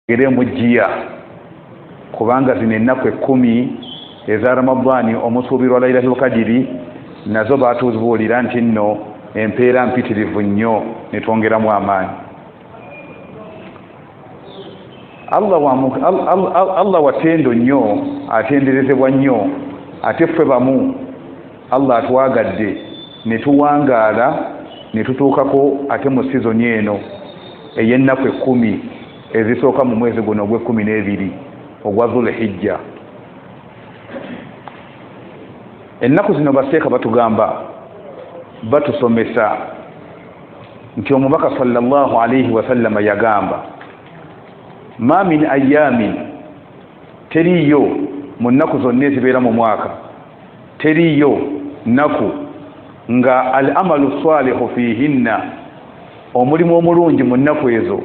gere mujia kubanga zino ennaku 10 eza Ramadhani omusuubirwa Lailatul Qadiri nazo baatuzuulira nti nno empeera mpitirivu nnyo ne twongeramu amaanyi. Allah watendo nnyo atenderezebwa nnyo ate ffe bamu Allah atwagadde ne tuwangaala ne tutuukako ate mu sizoni eno ey'ennaku 10 ezisooka mu mwezi guno ogw'e12 ogwa Dhulhijja. Ennaku zino baseeka batugamba batusomesa nti omubaka sallallahu alayhi wa sallama yagamba ma min ayamin, teriyo mu nnaku zonna ezibeera mu mwaka, teriyo nnaku nga al amalu salihu fihinna, omulimu omulungi mu nnaku ezo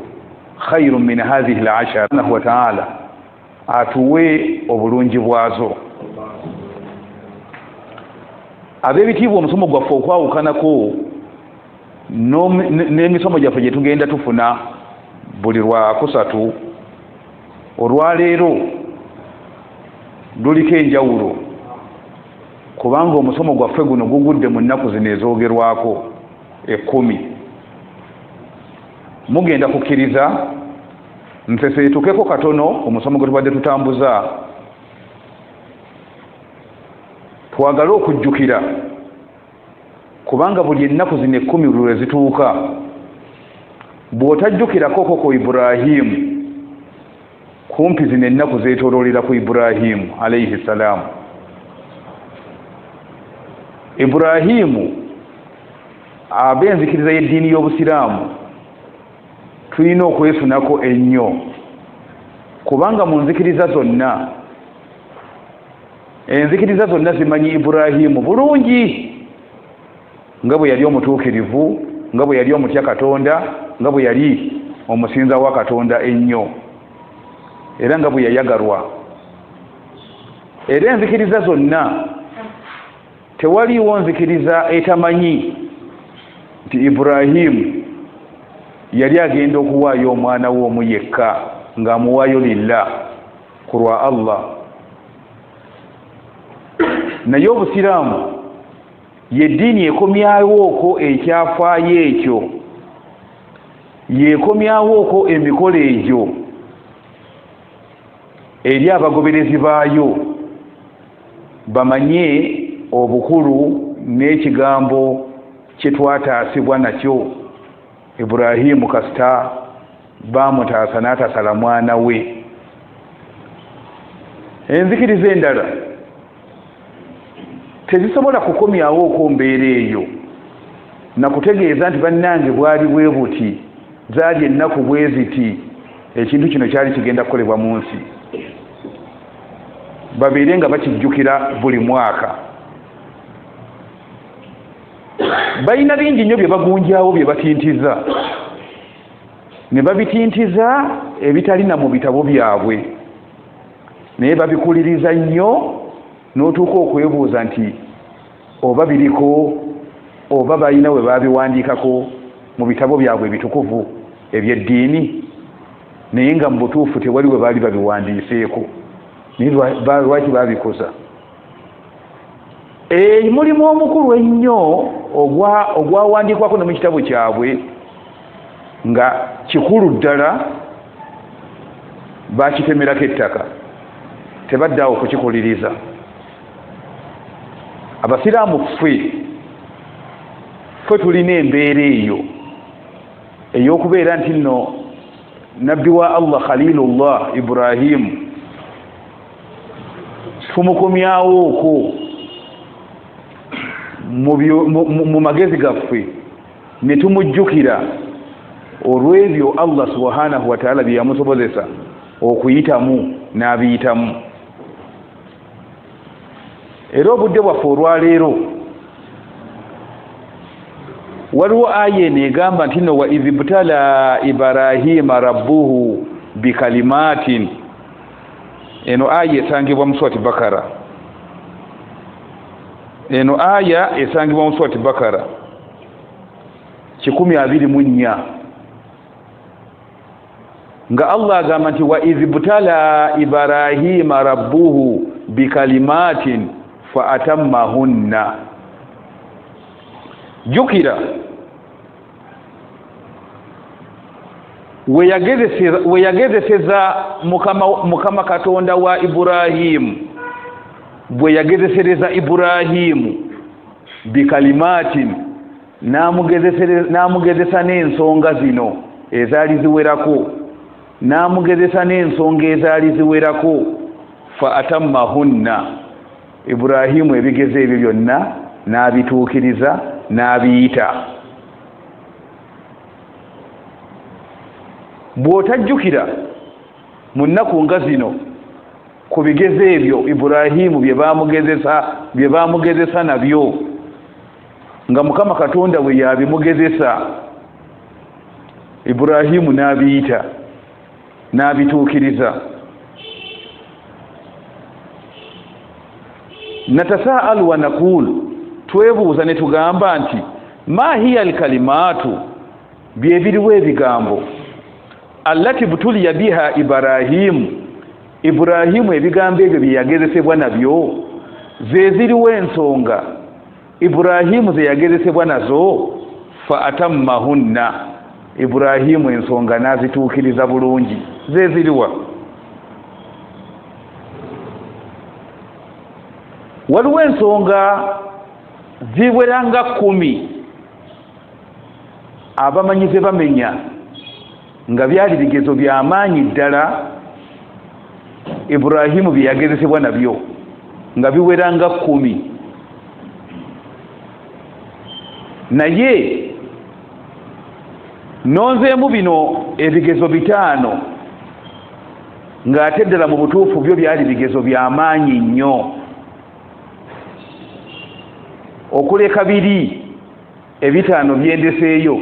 khairun min hadhihi al-ashar. Subhanahu wa ta'ala atuwe obulungi bwazo. Ab'ebitiibwa omusomo gwaffe okwawukanako n'emisomo gyaffe gye tugenda tufuna buli Lwakusatu, olwaleero luliko enjawulo kubanga omusomo gwaffe guno gugudde mu nnaku zino ezoogerwako 10. Mugenda kukkiriza nseseetukeko katono omusomo gwe tubadde tutambuza, twagala okujjukira kubanga buli ennaku zino 10 lwe zituuka bw'otajjukirako ku Ibrahimu, kumpi zino ennaku zeetooloolera ku Ibrahimu alayhi salaamu. Ibrahimu ab'enzikiriza y'eddiini y'Obusiraamu tulina okwefunako ennyo kubanga mu nzikiriza zonna, enzikiriza zonna zimanyi Ibrahimu bulungi, nga bwe yali omutuukirivu, nga bwe yali omutya Katonda, nga bwe yali omusinza wa Katonda ennyo, era nga bwe yayagalwa. Era enzikiriza zonna tewaliiwo nzikiriza etamanyi nti Ibrahimu yali agenda okuwaayo omwana we omu yekka ng'amuwaayo lillah ku lwa Allah. Naye Obusiraamu y'eddiini ekomyawooko ekyafaayo ekyo, yeekomyawooko emikolo egyo eri abagoberezi baayo bamanye obukulu n'ekigambo kye twataasibwa nakyo. Ibrahimu kasita baamutaasa n'atasala mwana we. Enzikiriza endala tezisobola kukomyawooko mbeera eyo nakutegeeza nti bannange bwali bwe buti, zaali ennaku bwe ziti, ekintu kino kyali kigenda kukolebwa mu nsi, babeere nga bakijjukira buli mwaka. Balina bingi nnyo bye bagunjaawo bye batintiza, ne babitintiza ebitalina mu bitabo byabwe, naye babikuliriza nnyo n'otuuka okwebuuza nti oba biriko oba balina we babiwandiikako mu bitabo byabwe ebitukuvu eby'eddiini, naye nga mu butuufu tewali we baali babiwandiiseeko. Naye lwaki babikoza? Mulimu omukulu ennyo ogwawandiikwako ne mu kitabo kyabwe nga kikulu ddala, bakitemerako ettaka, tebaddawo okukikuliriza. Abasiraamu ffe tulina embeera eyo ey'okubeera nti nno nabbi wa Allah Khalilullah Ibrahimu tumukomyawooko mu magezi gaffe ne tumujjukira olw'ebyo Allah subhanahu wa ta'ala bye yamusobozesa okuyitamu n'abiyitamu. Era obudde bwaffe olwaleero waliwo aya eno egamba nti no wa idhibtala Ibrahima rabbuhu bikalimatin. Eno aya esangibwa mu Surati Bakara. Eno aya esangibwa mu Surati Bakara 124. nga Allah agamba nti wa izibtala Ibrahima rabbuhu bikalimatin fa atammahunna. Jukira weyagezeseza mukama Katonda wa Ibrahimu, bwe yagezesereza Ibrahimu bikalimatin, namugezesa n'ensonga zino ezaali ziwerako, namugezesa n'ensonga ezaali ziwerako. Fa atammahunna, Ibrahimu ebigezo ebyo byonna n'abituukiriza n'abiyita. Bw'otajjukira mu nnaku nga zino ku bigezo ebyo Ibrahimu bye baamugezesa nabyo, nga Mukama Katonda we yabimugezesa, Ibrahimu n'abiyita n'abituukiriza. Natasaalu wa naqulu, twebuuza ne tugamba nti ma hiya alkalimatu, byebiriwo ebigambo allati butuliya biha Ibrahimu ebigambo ebyo bye yagezesebwa nabyo, ze ziriwo ensonga Ibrahimu ze yagezesebwa nazo. Fa atammahunna, Ibrahimu ensonga n'azituukiriza bulungi, ze ziriwa. Waliwo ensonga ziweranga 10 abamanyi ze bamenya nga byali bigezo by'amaanyi ddala Ibrahimu bye yagezesebwa nabyo, nga biweranga 10. Naye nonzeemu bino ebigezo 5 ng'ate ddala mu butuufu byo byali bigezo by'amaanyi nnyo. Okuleka 2 ebitaano byendeseeyo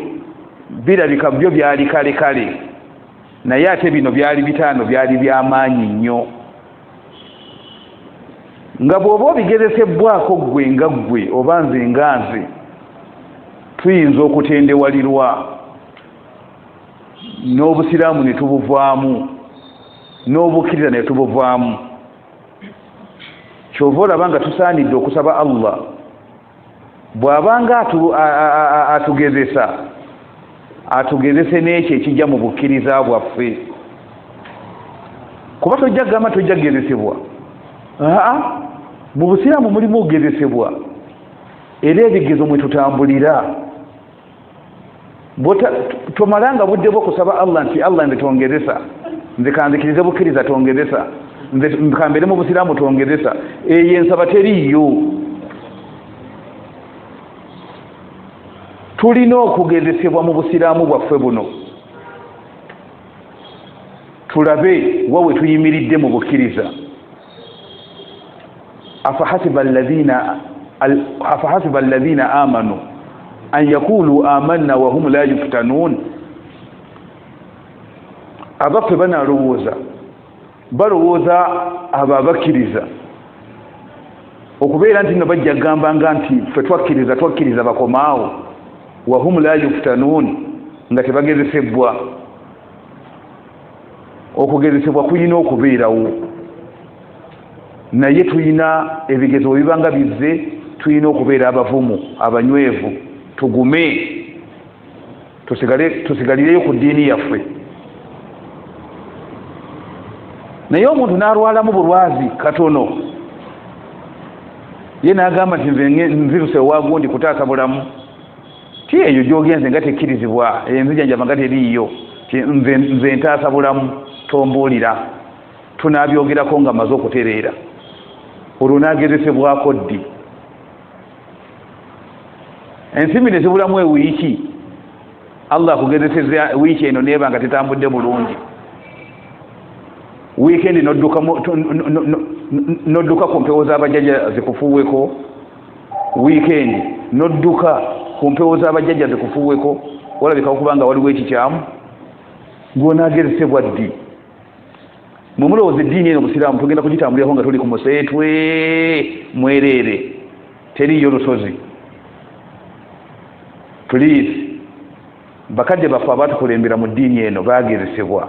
birabika byo byali kale, naye ate bino byali 5 byali by'amaanyi nnyo. Nga bw'oba obigezesebwako ggwe nga ggwe oba nze nga nze, tuyinza okutendewalirwa n'obusiraamu ne tubuvaamu, n'obukkiriza ne tubuvaamu. Kyova olaba nga tusaanidde okusaba Allah bw'abanga atugezese n'ekyo ekijja mu bukkiriza bwaffe, kuba tojja kugamba tojja kugezesebwa. Mu busiraamu mulimu okugezesebwa, era ebigezo mwe tutambulira. Tomalanga budde bwo kusaba Allah nti Allah nze tongezesa, nze kanzikirize bukkiriza tongezesa, nze kambere mu busiraamu tongezesa. Eyo ensaba teriiyo. Tulina okugezesebwa mu busiraamu bwaffe buno, tulabe wawe tuyimiridde mu bukkiriza. Afahasiba alladhina amanu an yakulu amanna wa hum la yuftanun. Abaffe balowooza abo abakkiriza okubeera nti no bajja kugambanga nti ffe twakkiriza bakomaawo, wa hum la yuftanun, nga tebagezesebwa. Okugezesebwa kulina okubeerawo, naye tulina ebigezo bibanga bizze, tulina okubeera abavumu abanywevu, tugume tusigalireyo ku ddiini yaffe. Naye omuntu n'alwalamu bulwazi katono, ye n'agamba nti nziruse owagundi kutaasa bulamu, ti eyo gy'ogenze nga tekkirizibwa, enzijanjaba nga teriiyo, nze ntaasa bulamu, tombuulira. Tunabyogerako nga maze okutereera, olwo n'agezesebwako ddi. Ensimbi ne zibulamu ewiiki, Allah akugezeseza wiiki eno neeba nga tetambudde bulungi. Weekend nodduka ku mpewo z'abajjajja zikufuuweko, weekend nodduka ku mpewo z'abajjajja zikufuuweko, walabika okubanga waliwo ekikyamu, ng'onaagezesebwa ddi. Mwe mulowooza eddiini eno Busiraamu tugenda kugitambulirako nga tuli ku museetwe mwereere, teriiyo lusozi. Please, bakadde baffe abatukulembera mu ddiini eno baagezesebwa,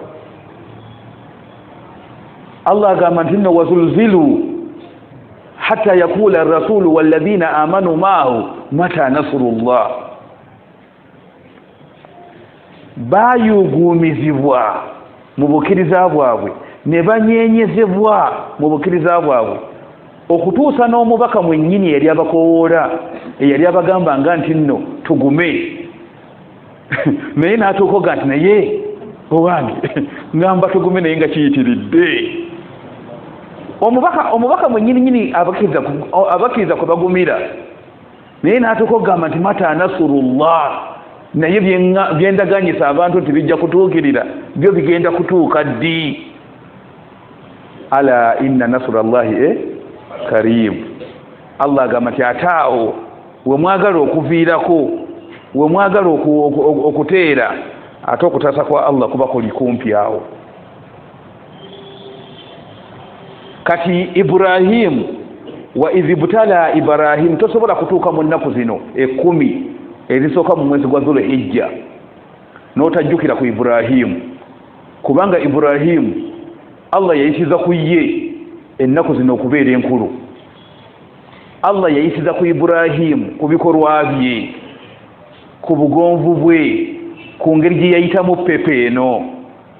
Allah agamba nti nno wazulzilu hatta yakula ar-rasulu walladhina amanu ma'ahu mata nasrullah. Bayugumizibwa mu bukkiriza bwabwe ne banyenyezebwa mu bukkiriza bwabwe okutuusa n'omubaka mwennyini yali abakowoola eyali abagamba nga nti nno tugume naye n'atuukoga nti naye owange ngamba tugume naye nga kiyitiridde. Omubaka mwennyini abakkiriza kwe bagumira naye n'atuuka okugamba nti mata nasurullah, naye byendaganyisa abantu nti bijja kutuukirira byo bigenda kutuuka ddi. Ala inna nasurallahi karim. Allah agamba nti ataawo we mwagala okuviirako, we mwagala okuteera, ate okutaasa kwa Allah kuba kuli kumpi awo. Kati Ibrahim wa idhibtala Ibrahim tosobola kutuuka mu nnaku zino 10 ezisooka mu mwezi gwa Dhulhijja n'otajjukira ku Ibrahim, kubanga Ibrahim Allah yayisiza ku ye ennaku zino okubeera enkulu. Allah yayisiza ku Ibrahim ku bikolwa bye, ku bugonvu bwe, ku ngeri gye yayitamu pepe eno,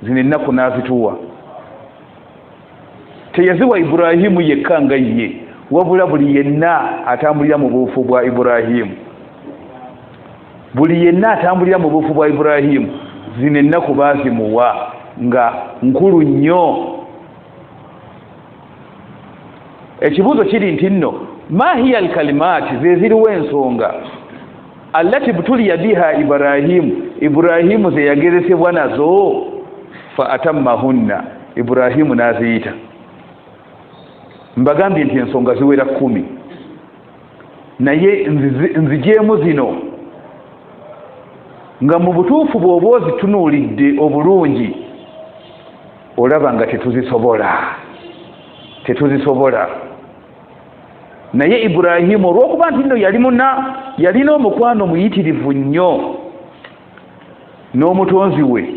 zino ennaku n'azituwa. Teyaziwa Ibrahimu yekka nga ye, wabula buli yenna atambulira mu buufu bwa Ibrahimu. Buli yenna atambulira mu buufu bwa Ibrahimu zino ennaku baazimuwa nga nkulu nnyo. Ekibuuzo kiri nti nno ma hiya alkalimaati ze ziriwo ensonga allati butuliya biha Ibrahimu ze yagezesebwa nazo fa atammahunna, Ibrahimu n'aziyita. Mbagambye nti ensonga ziwera 10 naye nzijeemu zino nga mu butuufu bw'oba ozitunuulidde obulungi olaba nga tetuzisobola. Naye Ibrahimu olw'okuba nti nno yalina omukwano muyitirivu nnyo n'omutonzi we,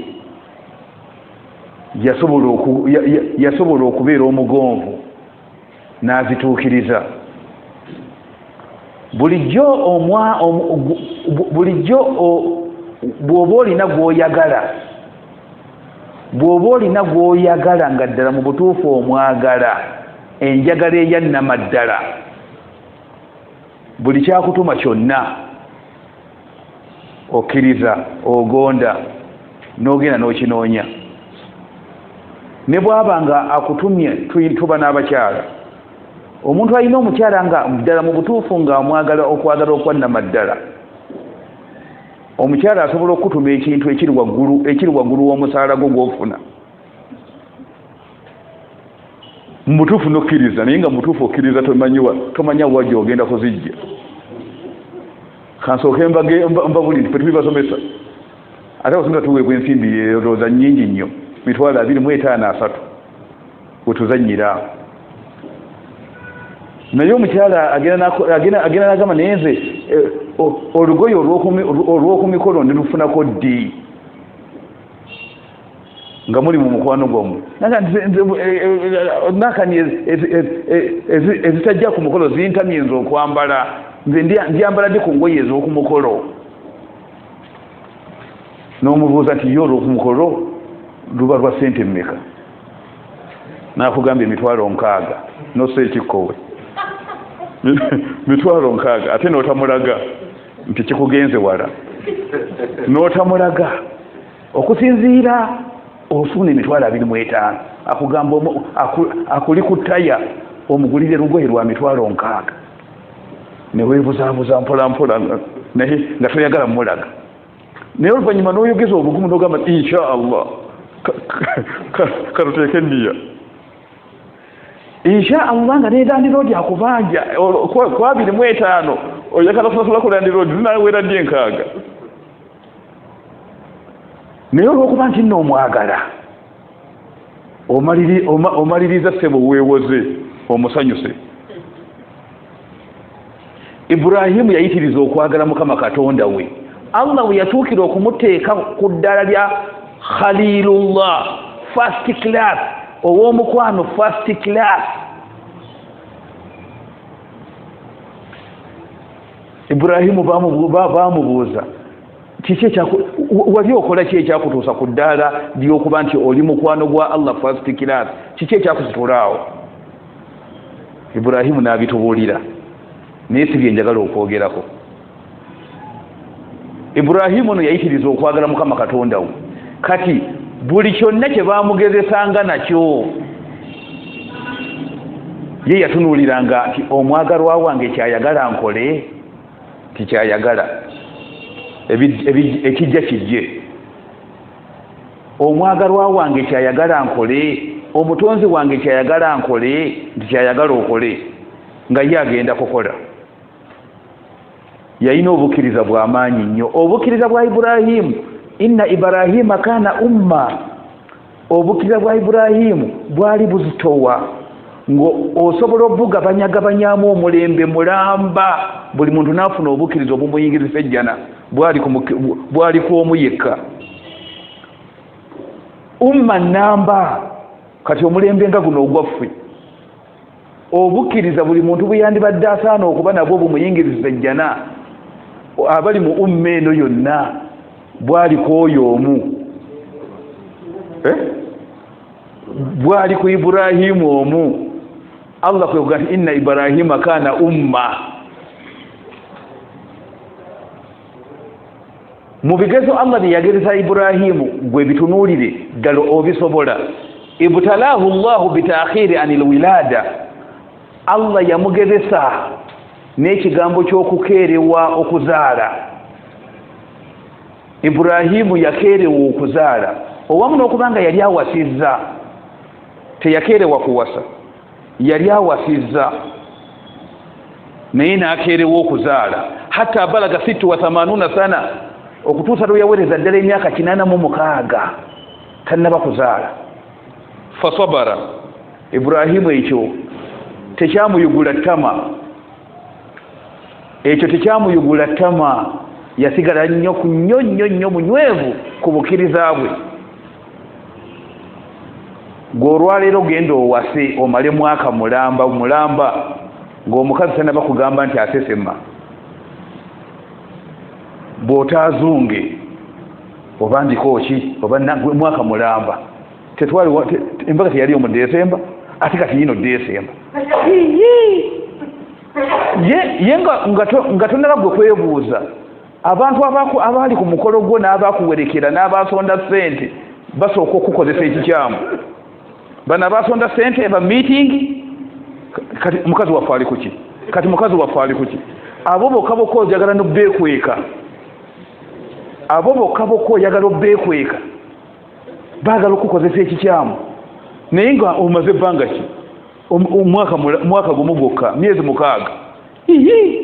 yasobola okubeera omugonvu n'azituukiriza. Bulijjo bw'oba olina gw'oyagala nga ddala mu butuufu omwagala, enjagala eyannama ddala, buli kyakutuma kyonna okkiriza, ogonda, n'ogenda n'okinoonya. Ne bw'aba nga akutumye, tuba n'abakyala, omuntu alina omukyala nga ddala mu butuufu nga amwagala okwagala okwannama ddala, omukyala asobola okutuma ekintu ekiri waggulu w'omusaala gwo gw'ofuna mu butuufu n'okkiriza. Naye nga mu butuufu okkiriza tomanya wa gy'ogenda kuzijja. Kansooke mbabuli nti petubibasomesa ate abasomesa tuweebwa ensimbi erowooza nnyingi nnyo, 25,3 wetuzannyira. Naye omukyala agenda n'agamba naye nze olugoye olw'oku mikolo ndilufunako ddi nga muli mu mukwano gwammwe. Nakani ezitajja ku mukolo zintamye nze okwambala, nze ndyambala ddi ku ngoye ez'oku mukolo. N'omubuuza nti ye olw'oku mukolo luba lwa ssente mmeka? N'akugambye 60,000 n'ossa ekikkowe 60,000, ate n'otamulaga nti kikugenze wala, n'otamulaga okusinziira ofuna 25,000, akugamba akuli ku ttaya omugulire lugoye lwa 60,000, ne weebuzaabuza mpolampola naye nga toyagala mulaga. Naye oluvannyuma n'oyogeza obugumu n'ogamba insha Allah katuteeke nniya, insha Allah nga ne Land Road akubanja kwa 25 oyagala kusasula ku Land Road zinawera ddi 6. Naye olw'okuba nti nno omwagala omaliriza ssebo weewoze omusanyuse. Ibrahimu yayitiriza okwagala Mukama Katonda we. Allah we yatuukira okumuteeka ku ddala lya Khalilullah, first class, ow'omukwano first class. Ibrahimu bamubuuza kiki wali okola ki ekyakutuusa ku ddaala ly'okuba nti oli mukwano gwa Allah first class, kiki ekyakusitulaawo? Ibrahimu n'abitubuulira naye si bye njagala okwogerako. Ibrahimu no yayitiriza okwagala Mukama Katonda we, kati buli kyonna kye baamugezesanga nakyo ye yatunuuliranga nti omwagalwa wange kyayagala nkole tikyayagala ekijja kijje. Omwagalwa wange kyayagala nkole, omutonzi wange kyayagala nkole tikyayagala okole, nga ye agenda kukola. Yalina obukkiriza bw'amaanyi nnyo, obukkiriza bwa Ibrahimu. Inna Ibrahima kana umma, obukkiriza bwa Ibrahimu bwali buzitowa ng'osobola obugabanyagabanyaamu omulembe mulamba, buli muntu n'afuna obukkiriza obumuyingiriza ejjana bwali kw'omu yekka. Umma namba, kati omulembe nga guno ogwaffe, obukkiriza buli muntu buyandibadde asaana okuba nabwo bumuyingiriza ejjana. Abali mu umma eno yonna bwali kwoyo omu, bwali ku Ibrahimu omu. Allah kwekuga nti inna Ibrahima kana umma. Mu bigezo Allah bye yagereza Ibrahimu gwe bitunuulire ddala obisobola. Ibtalaahu Allahu bitaakhiri anil wilada, Allah yamugezesa n'ekigambo ky'okukeerewa okuzaala. Ibrahimu yakeerewa okuzaala, owamu n'okubanga yali awasizza, teyakeerewa kuwasa, yali awasizza naye n'akeerewa okuzaala. Hatta balaga 86 sana, okutuusa lwe yawereza ddala emyaka 86 tannaba kuzaala. Fasabara, Ibrahimu ekyo tekyamuyugula ttama, ekyo tekyamuyugula ttama, yasigala nnyo munywevu ku bukkiriza bwe. Gw'olwaleero genda owase omale mwaka mulamba ng'omukazi tannaba kugamba nti asesema, bw'otaazunge oba ndiko ki oba mwaka mulamba. Embaga teyali omu Desemba, ate kati yino Desemba. Ye nga tonnaba gwe kwebuuza, abantu abali ku mukolo gwo n'abakuwerekera n'abasonda ssente basooka okukozesa ekikyamu. Bano abasonda ssente ba meeting, kati mukazi waffe ali kuki? Kati mukazi waffe ali kuki? Abo bokka bokka oyagala n'obbeekweka, abo bokka bokka oyagala obbeekweka, baagala okukozesa ekikyamu. Naye nga omaze ebbanga ki? Mwaka gumu gwokka, myezi 6.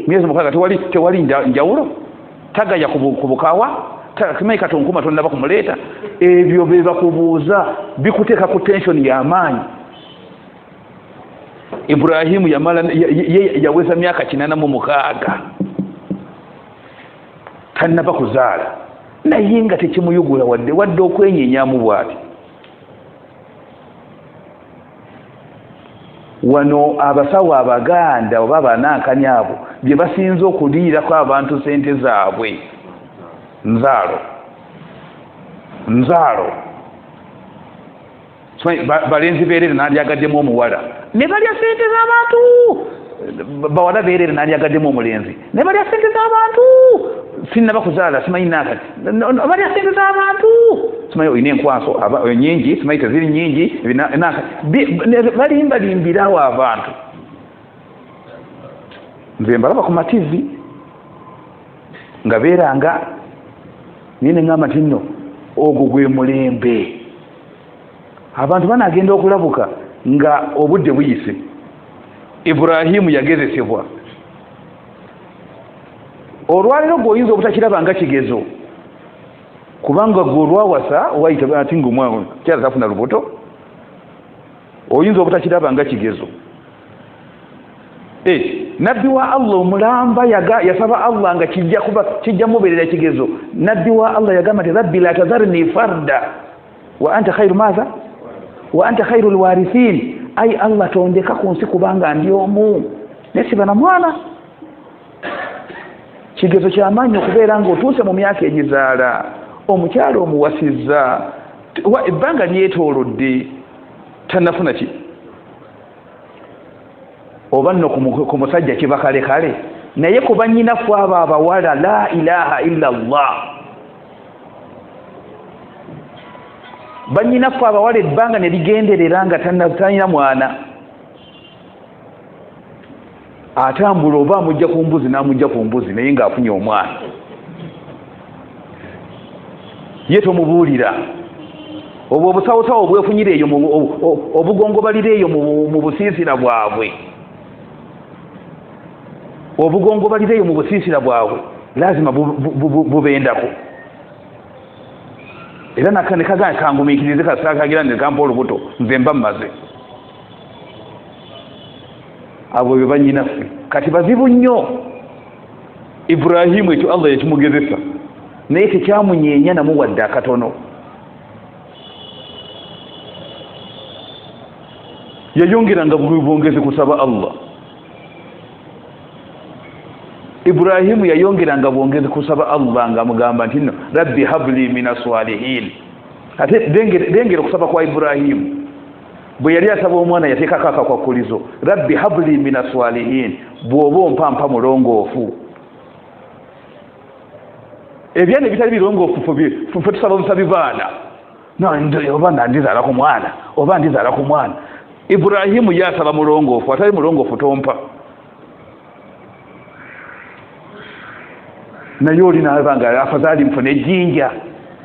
Myezi 6 tewali njawulo, tagaya ku bukawa, kimanyi kati onkuma tonnaba kumuleeta. Ebyo be bakubuuza bikuteeka ku tension y'amaanyi. Ibrahimu yaweza myaka 86 tannaba kuzaala, naye nga tekimuyugula wadde okwenyenyaamu bw'ati. Wano abasawo Abaganda oba Abanankani abo bye basinza okuliirako abantu ssente zaabwe, nzaalo. Balenzi beerere n'alyagaddemu omuwala ne balya ssente z'abantu, bawala beerere n'alyagaddemu omulenzi ne balya ssente z'abantu. Sinnaba kuzaala, simanyi nakati balya ssente z'abantu, simanyi olina enkwaso nyingi, simanyi teziri nyingi, balimbalimbirawo abantu. Nze mbalaba ku mativi nga beeranga naye ne ŋŋamba nti nno ogwo gwe mulembe. Abantu banaagenda okulabuka nga obudde buyise. Ibrahimu yagezesebwa. Olwaleero gw'oyinza obutakiraba nga kigezo, kubanga gwe olwawasa wayita ati ng'omwana kyala tafuna lubuto, oyinza obutakiraba nga kigezo. Nabbi wa Allah omulamba yasaba Allah nga kijja mubeerera kigezo. Nabbi wa Allah yagamba nti rabbi la tazarni farda wa anta khairu maza wa anta khairul warithin ai Allah tondeka ku nsi kubanga ndi omu nesiba na mwana kigezo ky'amaanyi okubeera ng'otuuse mu myaka egizaala omukyalo omuwasizza ebbanga lyetoolodde tannafuna ki oba nno ku musajja kiba kale kale naye ku bannyinafu abo abawala la ilaha illa allah bannyinafu abawala ebbanga ne ligenderera nga talina mwana atambula oba amujja ku mbuzi n'amujja ku mbuzi naye ng'afunye omwana ye tomubuulira obwo obusawosawo obwefunyire eyo obugongobalira eyo mu busiisira bwabwe obugongobalira eyo mu busiisira bwabwe lazima bubendako era nekaga kangumiikirize kasakagira nekampa olubuto nze mba mmaze abo bye bannyinaffe kati bazibu nnyo Ibrahimu ekyo Allah yakimugezesa naye tekyamunyeenya namu wadde akatono yayongeranga bwongezi kusaba Allah Ibrahimu yayongeranga bwongezi kusaba Allah nga mugamba nti no rabbi habli minas salihin ate dengera kusaba kwa Ibrahimu bwe yali asaba omwana yateekako akakwakulizo rabbi habli minas salihin bw'oba ompampa mulongoofu ebyana ebitali birongoofu ffe tusaba busabi baana oba nandizaala ku mwana oba ndizaala ku mwana Ibrahimu yasaba mulongoofu atali mulongoofu tompa naye olinabanga afazaali nfuna ejjinja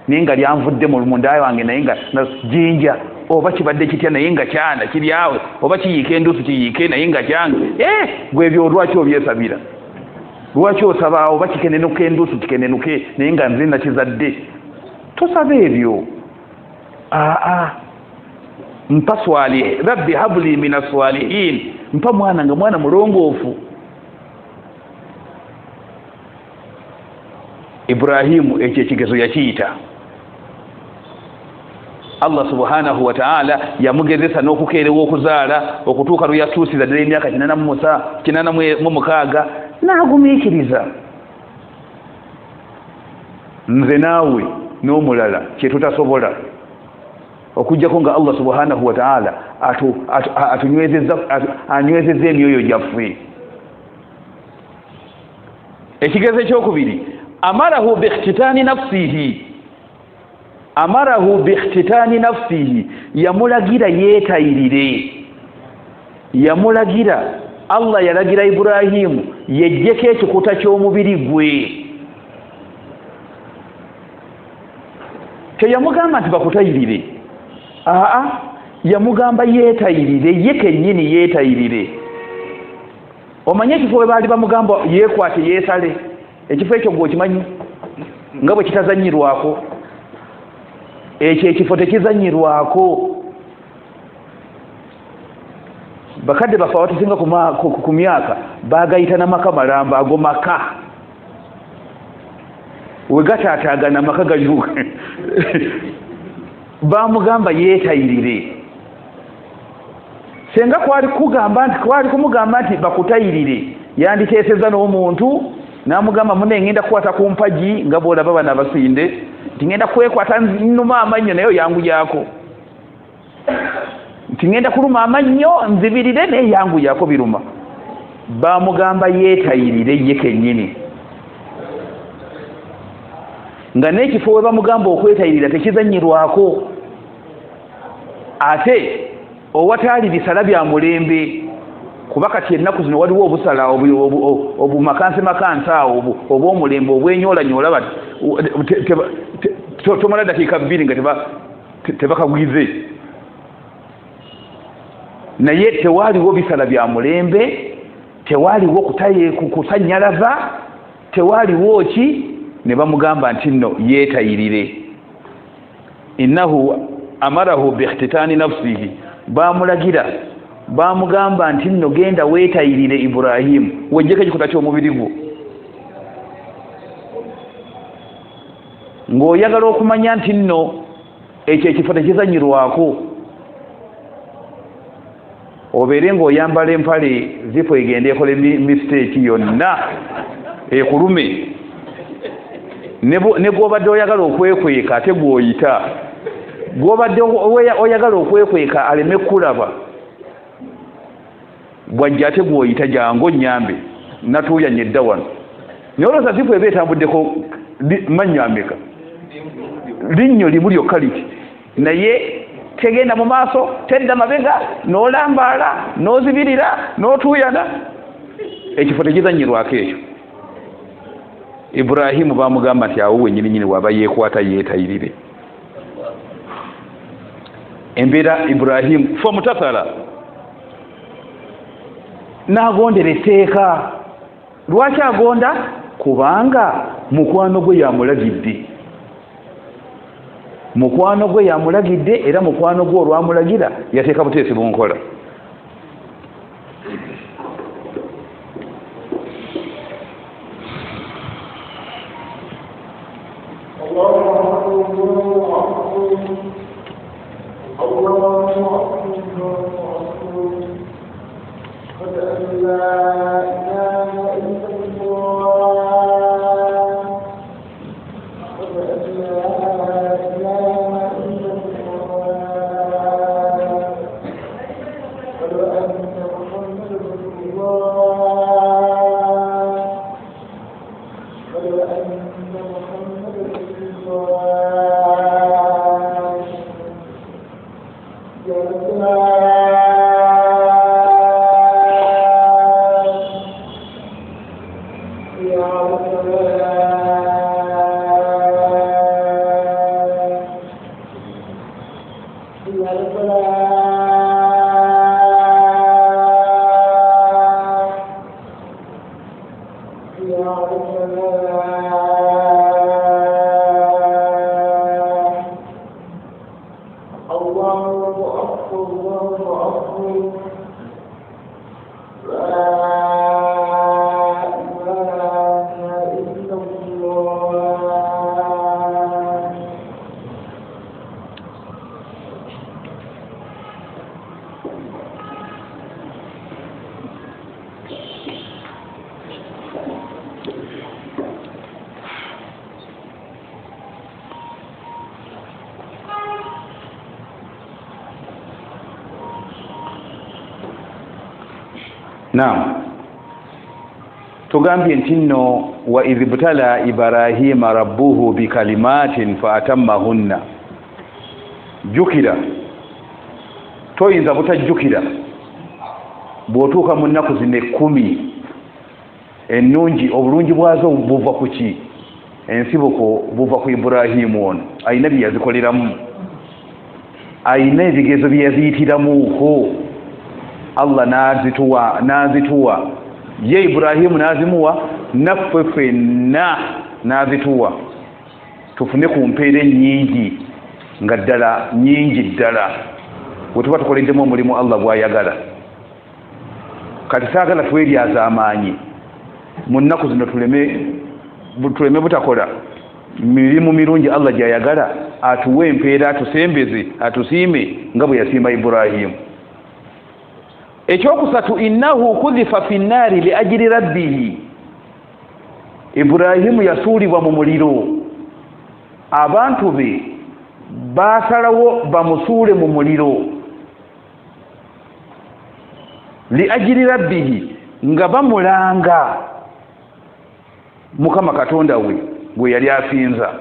naye nga lyanvudde mu mundaye wange naye nga jjinja oba kibadde kitya naye nga kyana kiri awe oba kiyiike enduusi kiyiike naye nga kyange gwe ebyo lwaki obyesabira lwaki osaba oba kikenenuke enduusi kikenenuke naye nga nze nakizadde tosaba ebyo mpa swali rabbi habli minas salihin mpa mwana nga mwana mulongoofu Ibrahimu ekyo ekigezo yakiyita Allah subhanahu wa ta'ala yamugezesa n'okukeerewa okuzaala okutuuka lwe yatuusiza ddala emyaka 86 n'agumiikiriza nze naawe n'omulala kyetutasobola okujjako nga Allah subhanahu wa ta'ala anywezezza emyoyo gyaffe ekigezo ekyokubiri amarahu bikhtitani nafsihi yamulagira yeetayirire yamulagira Allah yalagira Ibrahimu yejjeko ekikuta ky'omubiri gwe teyamugamba nti bakutayirire yamugamba yeetayirire ye kennyini yeetayirire omanye ekifo bwe baali bamugamba yeekwate yeesale ekifo ekyo gwokimanyi nga bwe kitazanyirwako ekyo ekifo tekizanyirwako bakadde bafa watusinga ku myaka bagayita namaka malamba ago maka wegataataagana maka gayuka bamugamba yeetayirire senga kwali kumugamba nti bakutayirire yanditeeseza n'omuntu namugamba mune ngenda kukwata ku mpaji nga bwolaba bana abasinde nti ngenda kwekwata nnuma amannyo naye yanguyako nti ngenda kuluma amannyo nzibirire naye yanguyako biruma bamugamba yeetayirire ye kennyini nga n'ekifo we bamugamba okwetayirira tekizanyirwako ate owataali bisala bya mulembe kuba kati ennaku zino waliwo obusala obumakansi awo obw'omulembe obwenyolanyola tomala dakiika 2 nga tebakagwize naye tewaaliwo bisala bya mulembe tewaaliwo kusanyalaza tewaaliwo ki ne bamugamba nti nno yeetayirire innahu amarahu bikhtitani nafsihi bamulagira bamugamba nti nno genda weetayirire Ibrahimu wejjeko ekikuta ky'omubiri gwo ng'oyagala okumanya nti nno ekyo ekifo tekizanyirwako obeere ng'oyambala empale zifu egenda ekole mistake yonna ekulume ne gw'obadde oyagala okwekweka ate gw'oyita gw'obadde oyagala okwekweka aleme kulaba bwajja ate gw'oyita jangu nnyambe natuuya nyedda wano naye olowooza zifu eba etambuddeko mannya ameka linnyo limu lyokka liti naye tegenda mu maaso tedda mabega n'olambaala n'ozibirira n'otuuyana ekifo tekizanyirwako ekyo Ibrahimu bamugamba nti awo wenyininyini waba yeekwata yeetayirire embeera Ibrahimu fo mutasala n'agondera etteeka lwaki agonda kubanga mukwano gwe yamulagidde era mukwano gwe olwamulagira yateeka buteesi bunkola Naam tugambye nti nno wa idhibtala Ibrahima rabbuhu bikalimatin fa atammahunna jukira toyinza butajjukira bw'otuuka mu nnaku zino 10 ennungi obulungi bwazo buva ku ki ensibuko buva ku Ibrahimu ono ayina bye yazikoleramu ayina ebigezo bye yaziyitiramuuko Allah nazituwa ye Ibrahimu nazimuwa naffe ffenna nazituwa tufune ku mpeera nyingi nga ddala nyingi ddala bwe tuba tukoleddemu omulimu Allah bw'ayagala kati saagala tweryaza amaanyi mu nnaku zino tuleme butakola mirimu mirungi Allah gy'ayagala atuwe empeera atusembeze atusiime nga bwe yasiima Ibrahimu ekyokusatu innahu kudhifa fi nnaari li ajli rabbihi Ibrahimu yasuulibwa mu muliro abantu be baasalawo bamusuule mu muliro li ajli rabbihi nga bamulanga Mukama Katonda we gwe yali asinza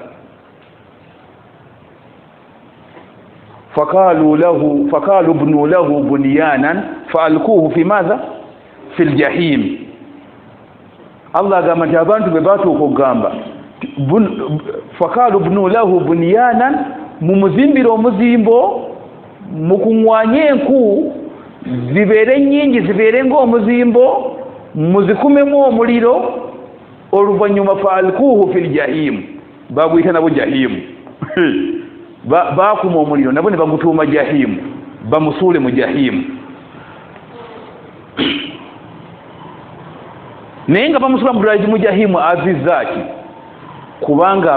فقالوا ابنوا له بنيانا فألقوه في ماذا في الجحيم الله قام جابانtu bebatuuka okugamba فقالوا ابنوا له بنيانا mumuzimbira omuzimbo mukunwanye enku zibeere nyingi zibeere ng'omuzimbo muzikumemu omuliro oluvannyuma faalkuuhu fil jahim baguyita nabo jahimu bakuma omuliro nabo ne bagutuuma jahimu bamusuule mu jahimu naye nga bamusuula mu jahimu azizzaaki kubanga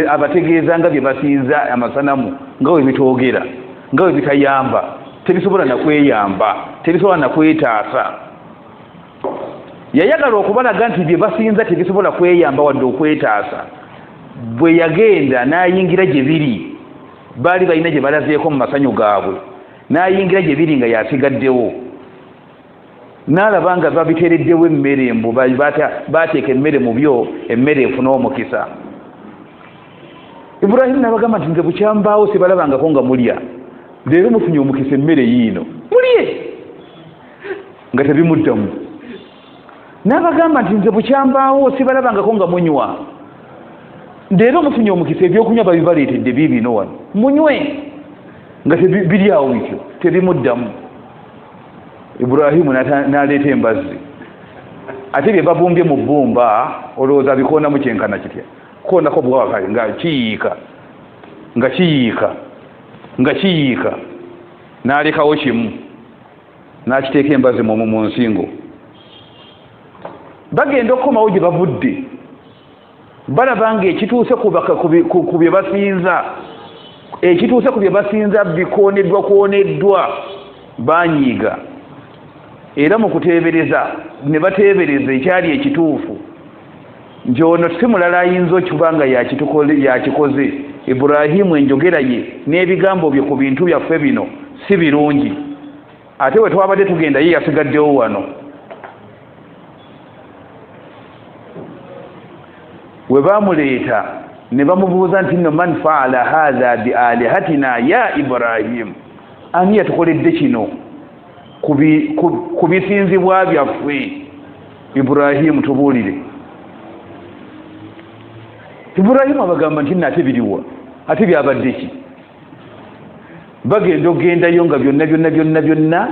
abategeeza nga bye basinza amasanamu nga bwe bitoogera nga bwe bitayamba tebisobola nakweyamba tebisobola nakwetaasa yayagala okubalaga nti bye basinza tebisobola kweyamba wadde okwetaasa bwe yagenda n'ayingira gye biri baali balina gye balazeeko mu masanyu gaabwe n'ayingira gye biri nga yasigaddewo n'alaba nga babiteereddewo emmere mbu baateeka emmere mu byo emmere efuna omukisa Ibrahimu n'abagamba nti nze bukyambaawo sibalabangako nga mulya leero mufunye omukisa emmere yiino mulye nga tebimuddamu n'abagamba nti nze bukyambaawo sibalabangako nga munywa leero mufunye omukisa ebyokunywa babibaleetedde biibino wano munywe nga biri awo bityo tebimuddamu Ibrahimu n'aleeta embazzi ate bye babumbye mu bbumba olowooza bikoonamu kyenkana kitya koonako bwawakale nga kiyiika n'alekawo kimu n'akiteeka embazzi mu nsingo bagenda okukomawo gye bavudde balaba nga ekituuse ku bye basinza ekituuse ku bye basinza kwoneddwa banyiiga era mu kuteebereza ne bateebereza ekyali ekituufu nti ono si mulala ayinza okuba nga yakikoze Ibrahimu enjogera ye n'ebigambo bye ku bintu byaffe bino si birungi ate we twabadde tugenda ye yasigaddewo wano we baamuleeta ne bamubuuza nti nno man faala haadha bi alihatina ya Ibrahimu ani yatukoledde kino ku bisinzibwa byaffe Ibrahimu tubuulire Ibrahimu abagamba nti nate biriwa ate byabadde ki bagenda ogendayo nga byonna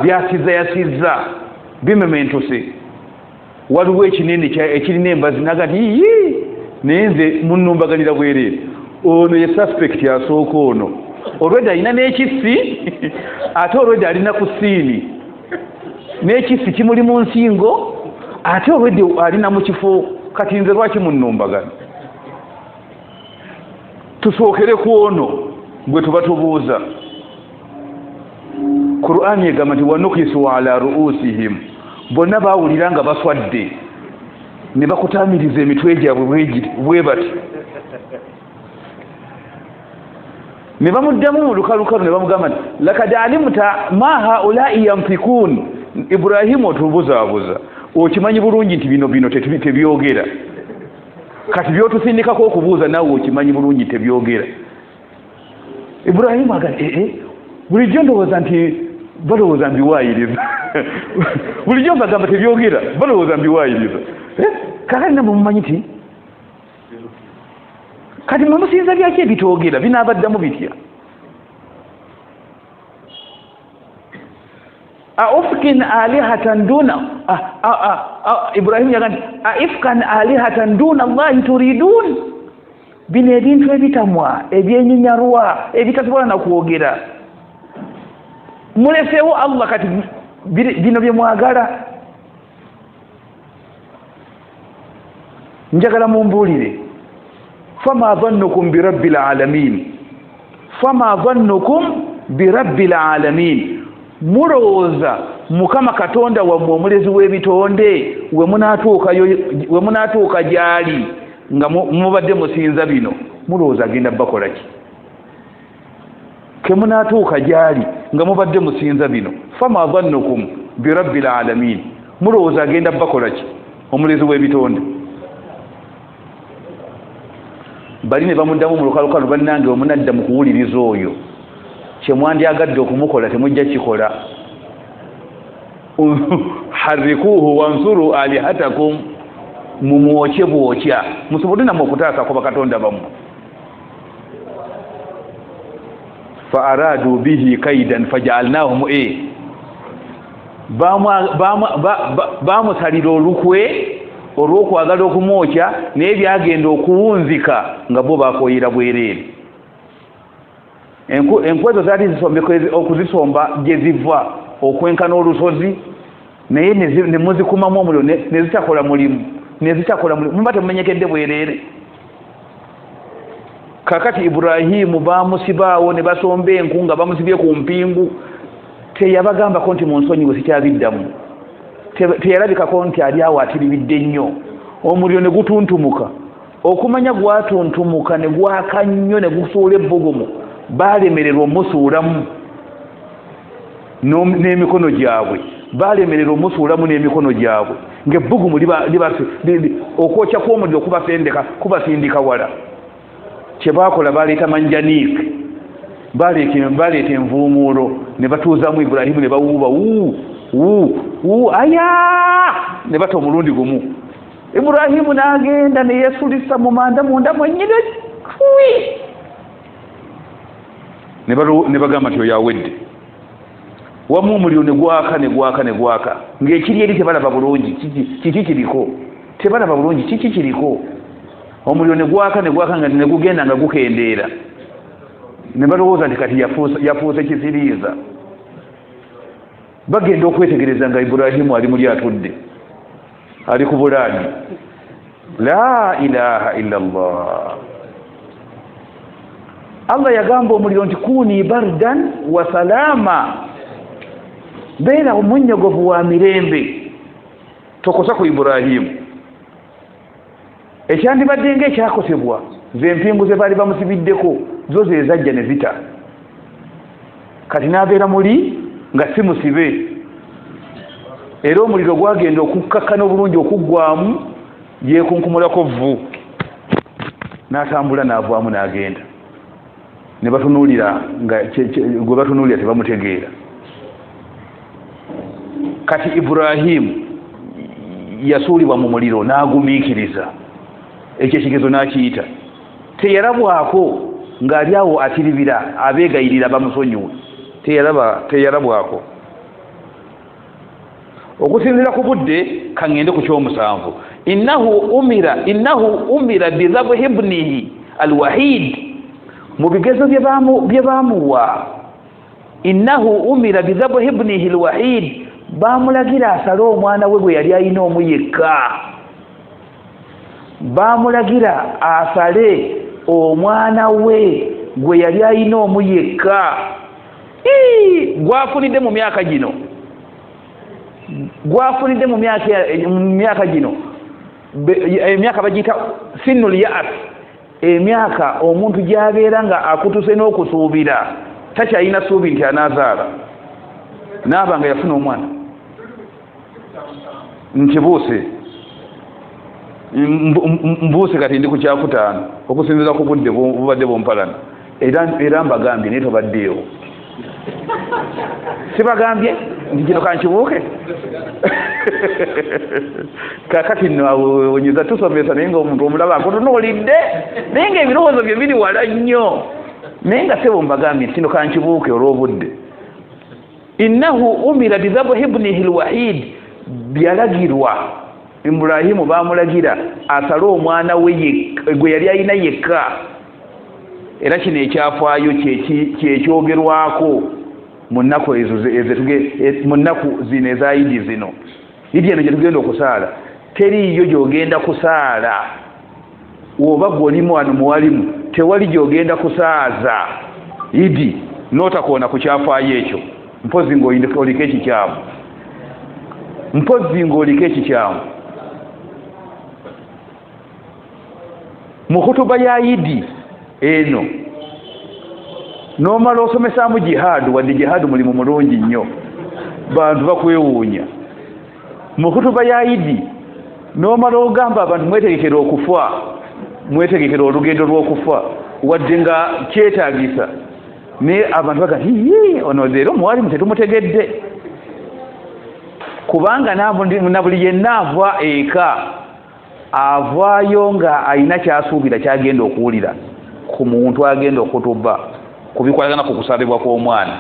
byasizza bimementuse waliwo ekinene ekirina embazi naga nti naye nze munnumbaganira bwereere ono ye suspect asooka ono olwedde alina n'ekisi ate olwedde alina ku siini n'ekisi kimuli mu nsingo ate olwedde alina mu kifo kati nze lwaki munnumbagana tusookere ku ono gwe tuba tubuuza Qur'ani egamba nti wanukisu ala ruusihim bonna baawulira nga baswadde ne bakutaamiriza emitwe gyabwe bwe bati ne bamuddamu mu lukalukalu ne bamugamba nti lakad alimuta ma haulai yanfikun Ibrahimu otubuzaabuza okimanyi bulungi nti bino tebyogera kati byotusindikako okubuuza naawe okimanyi bulungi tebyogera Ibrahimu aga bulijjo ndowooza nti balowooza mbiwaayiriza bulijjo mbagamba tebyogera balowooza mbiwaayiriza kakati namwe mumanyi nti kati mwemusinza byaki ebitoogera binaabaddamu bitya aufkin alihatan duna Ibrahimu yaga nti aifkan alihatan duna Allahi turidun bino ebintu ebitamwa ebyenyinyarwa ebitasobola nakwogera muleseewo Allah kati bino bye mwagala njagala mumbuulire fama dhannukum birabbil alamin mulowooza mukama katonda wammwe omulezi w'ebitonde we munaatuuka gyali nga mubadde musinza bino mulowooza agenda bakola ki ke munaatuuka gyali nga mubadde musinza bino fama dhannukum birabbil alamin mulowooza agenda bakola ki omulezi w'ebitonde bali ne bamuddamu mu lukalukalu bannange omunadda mu kuwuliriza oyo kyemwandyagadde okumukola temujja kikola harrikuuhu wansuru alihatakum mumwokye bwokya musobole namwe okutaasa ku bakatonda bammwe fa aradu bihi kaidan fajaalnahum bamusalira olukwe olw'okwagala okumwokya naye byagenda okuwunzika nga bo bakoyera bwereere enkwezo zaali zisombeka okuzisomba gye ziva okwenkana olusozi naye ne muzikumamu omuliro ne zitakola mulimu muba temumenyekedde bwereere kakati Ibrahimu bamusibaawo ne basomba enku nga bamusibye ku mpingu teyabagambako nti munsonyiwe sikyabiddamu teyalabikako nti ali awo atiribidde nnyo omuliro ne gutuntumuka okumanya gwatuntumuka ne gwaka nnyo ne gusuula ebbugumu baalemererwa omusuulamu n'emikono gyabwe baalemererwa omusuulamu n'emikono gyabwe ng'ebbugumu okwokya kw'omuliro kubasindika wala kyebakola baleeta manjaniik baleeta envuumuulo ne batuuzamu Ibulayimu ne bawuuba aya ne bata omulundi gumu Ibulayimu n'agenda ne yeesulisa mu manda munda mwennyine ne bagamba nti oyo awedde wamu omuliro ne gwaka ng'ekiri eri tebalaba bulungi kiki kiriko tebalaba bulungi kiki kiriko omuliro ne gwaka nga ne gugenda nga gukendeera ne balowooza nti kati yafuuse kisiriiza bagenda okwetegereza nga Ibulayimu ali muli atudde ali ku bulaani la ilaha illa Allah Allah yagamba omuliro nti kuni bardan wa salama beera omunnyogovu wa mirembe tokosa ku Ibulayimu ekyandibadde ng'ekyakosebwa ze mpingu ze baali bamusibiddeko zo ze zajja ne zita kati n'abeera muli nga si musibe era omuliro gwagenda okukkakkana obulungi okuggwamu yeekunkumulako vvu n'atambula n'avaamu n'agenda ne batunuulira nga gwe batunuulira tebamutegeera kati Ibulayimu yasuulibwa mu muliro n'agumiikiriza ekyo ekigezo n'akiyita teyalabwako ng'ali awo atiribira abeegayirira bamusonyiwe teyalabwako okusinziira ku budde kaŋŋende ku kyomusanvu innahu umira bidhabhi ibnihi alwahid mu bigezo bye baamuwa innahu umira bidhabhi ibnihi alwahid baamulagira asale omwana we gwe yali alina omu yekka baamulagira asale omwana we gwe yali alina omu yekka gwafunidde mu myaka gino emyaka bagiyita sinnul ya'as emyaka omuntu gy'abeera nga akutuse n'okusuubira takyalina ssuubi nti anaazaala naaba nga yafuna omwana nkibuuse mbuuse kati ndi ku kyakutaano okusinziira ku budde bubadde bumpalana era mbagambye naye tobaddeewo sibagambye nti kino kankibuuke kakati nno onyiza tusomesa naye nga omuntu omulaba akutunuulidde naye nga ebirowoozo bye biri wala nnyo naye nga sebo mbagambye nti kino kankibuuke olw'obudde innahu umira bidhabhi ibnihi alwahid byalagirwa Ibulayimu baamulagira asale omwana we gwe yali alina yekka era kino ekyafaayo kyekyogerwako mu nnaku mu nnaku zino eza Idi zino Idi eno gye tugenda okusaala teriiyo gy'ogenda kusaala oba gw'olimu wano muwalimu tewali gy'ogenda kusaaza Idi n'otakoona ku kyafaayo ekyo mpozi ng'oliko ekikyamu mu kutuba ya Idi eno n'omala osomesaamu jihaadu wadde jihaadu mulimu mulungi nnyo bantu bakwewuunya mu kutuba ya Idi n'omala ogamba abantu mwetegekera okufa mwetegekera olugendo lw'okufa wadde nga kyetaagisa naye abantu baga ono leero muwalimu tetumutegedde kubanga na buli yenna ava eka avaayo nga alina kyasuubira kyagenda okuwulira ku muntu agenda okutuba kubikwatagana ku kusalibwa kw'omwana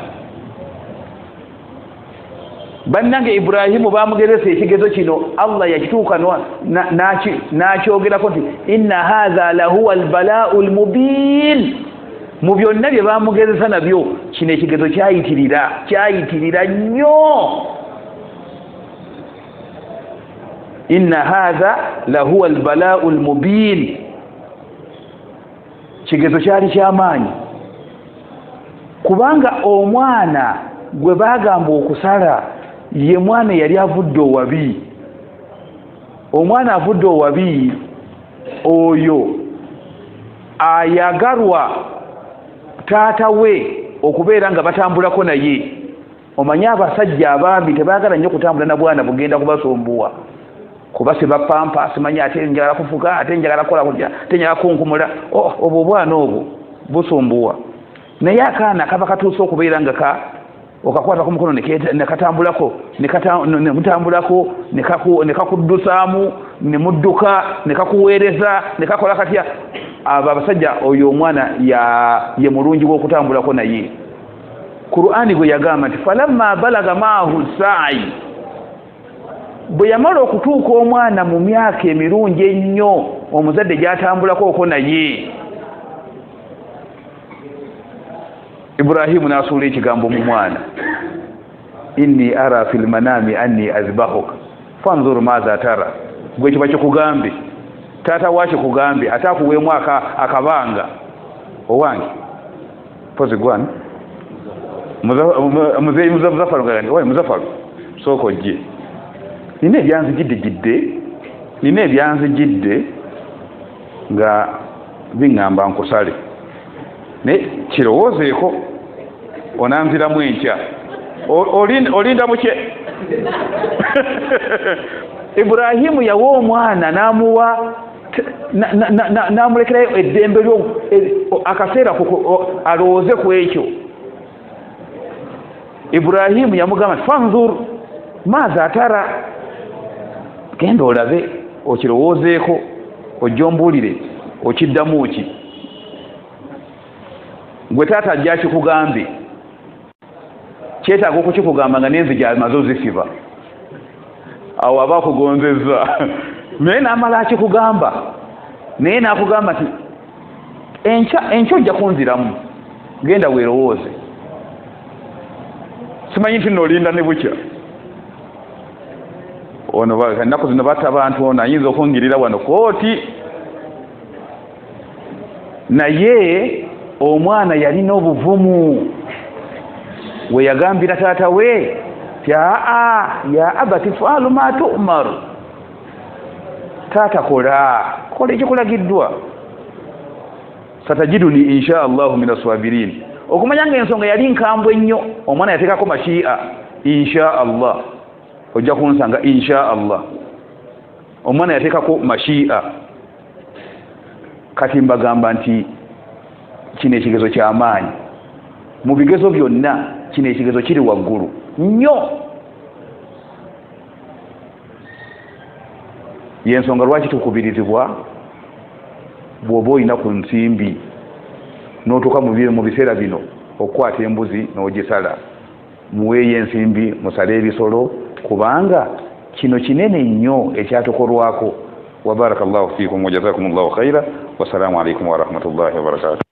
bannange Ibulayimu baamugeresa ekigezo kino Allah yakituuka n'akyogerako nti inna haadha lahuwa albalaa'u almubiin mu byonna bye baamugezesa nabyo kino ekigezo kyayitirira nnyo inna haadha lahuwa albalaa'u almubiin kigezo kyali kyamaanyi kubanga omwana gwe bagamba okusala ye mwana yali avudde owabi. Omwana avudde owabi oyo ayagalwa taata we okubeera nga batambulako naye. Omanye abasajja abambi tebaagala nnyo kutambula na bwana bugenda kubasombuwa kuba siba pampa simanya ate njagala kufuka ate njagala kukola kutya ate njagala kunkumula obwo obwana obwo busombuwa. Naye akaana kaba katuuse okubeera nga okakwata ku mukono nekatambulako nemutambulako nekakudusaamu nemudduka nekakuweereza nekakola katya. Abo abasajja oyo omwana ye mulungi w'okutambulako naye. Qur'ani gwe yagamba nti falamma balaga maahu sa'i, bwe yamala okutuuka omwana mu myaka emirungi ennyo omuzadde gy'atambulako naye, Ibrahimu n'asuula ekigambo mu mwana, inni ara fil manami anni azbahuka fanzur maza tara. Gwe kiba kikugambe taata waaki kugambe ate akuweemu akabanga owange pozi gwana muzeeyi Muzaffaru gani oye Muzaffaru sooka ojje nina ebyanzijidde nga biŋŋamba nkusale naye kirowoozeeko onanziramu enkya olinda muke. Ibrahimu yawa omwana n'amuwa n'amulekerayo eddembe akaseera alowooze ku ekyo. Ibrahimu yamugamba fanzur maza tara, genda olabe okirowoozeeko ojja ombuulire okiddamu ki. Gwe taata ajja kikugambe kyetaaga okukikugamba nga n'enzija amaze ozisiba awo aba akugonzezza. Naye n'amala akikugamba naye n'akugamba nti enkya ojja kunziramu genda weerowooze. Simanyi nti noolinda ne bukya. Ono ennaku zino batta abantu ono ayinza okungirira wano kooti. Naye omwana yalina obuvumu we yagambira taata we ya abati faalu ma tu'mar, taata kola ekikulagiddwa, satajiduni insha Allahu min aswabirin. Okumanya nga ensonga yali nkambwe ennyo, omwana yateekako mashi'a insha Allah, ojja kunsanga insha Allah. Omwana yateekako mashi'a. Kati mbagamba nti kino ekigezo ky'amaanyi. Mu bigezo byonna kino ekigezo kiri waggulu nnyo. Yensonga lwaki tukubirizibwa bw'oba olina ku nsimbi n'otuuka mu biseera bino okukwata embuzi n'ogisala, muweeyo ensimbi musale ebisolo, kubanga kino kinene nnyo ekyatukolwako. Wa barakallahu fiikum wa jazakumullahu khaira. Wassalamu alaikum wa rahmatullahi wa barakatuh.